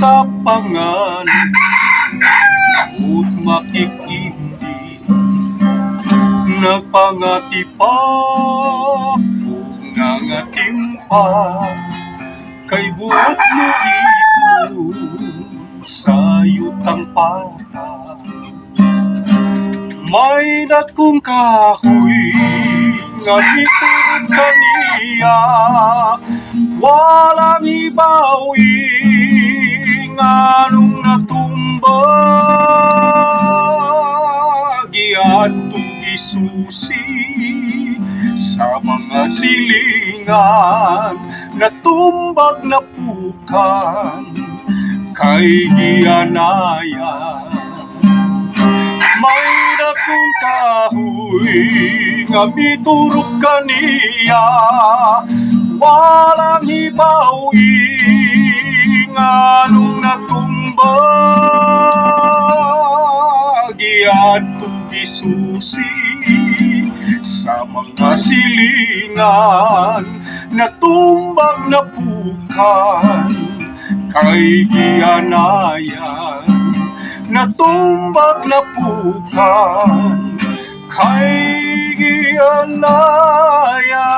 sa pangan ug makikindi nagpangati pa ug nangatimpa kay buot mo ipo sa yutang pata. May dakong kahoy nga bitud kaniya, walang ibawi nganong natumba. Giadtong isusi sa mga silingan, natumbag na pukan kay gianaya. May dakong kahoy nga biturok kaniya, walang ibawi nganong natumba. Giadtong isusi sa mga silingan, natumbag na pukan kay gianaya. Natumbag na pukan kay gianaya.